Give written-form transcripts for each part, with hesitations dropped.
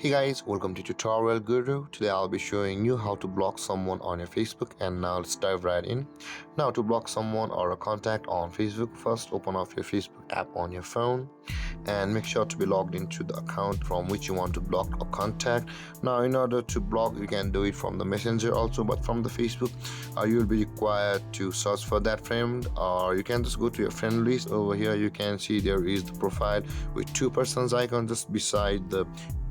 Hey guys, welcome to Tutorial Guru. Today I'll be showing you how to block someone on your Facebook, and now let's dive right in. Now to block someone or a contact on Facebook, first open up your Facebook app on your phone and make sure to be logged into the account from which you want to block a contact. Now in order to block, you can do it from the Messenger also, but from the Facebook you'll be required to search for that friend, or you can just go to your friend list. Over here you can see there is the profile with two persons icon just beside the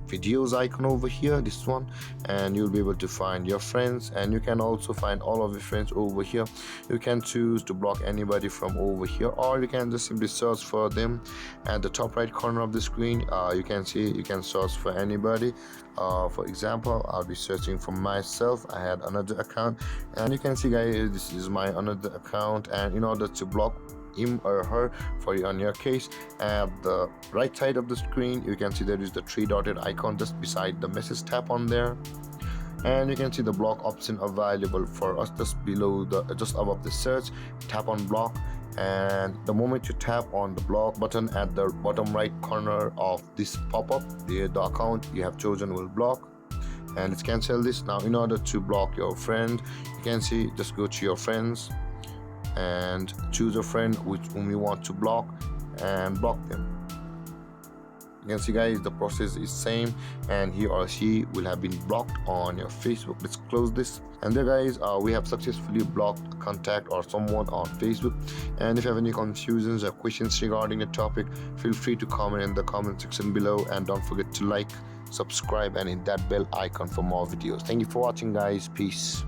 videos icon over here, this one, and you'll be able to find your friends, and you can also find all of your friends over here. You can choose to block anybody from over here, or you can just simply search for them at the top right corner of the screen. You can see you can search for anybody. For example, I'll be searching for myself. I had another account, and you can see guys, this is my another account, and in order to block him or her for you on your case, at the right side of the screen you can see there is the three dotted icon just beside the message. Tap on there and you can see the block option available for us just below the just above the search. Tap on block, and the moment you tap on the block button at the bottom right corner of this pop-up, the account you have chosen will block. And let's cancel this. Now in order to block your friend, you can see just go to your friends and choose a friend with whom you want to block and block them. You can see guys, the process is same, and he or she will have been blocked on your Facebook. Let's close this. And there guys, we have successfully blocked a contact or someone on Facebook. And if you have any confusions or questions regarding the topic, feel free to comment in the comment section below, and don't forget to like, subscribe and hit that bell icon for more videos. Thank you for watching guys. Peace.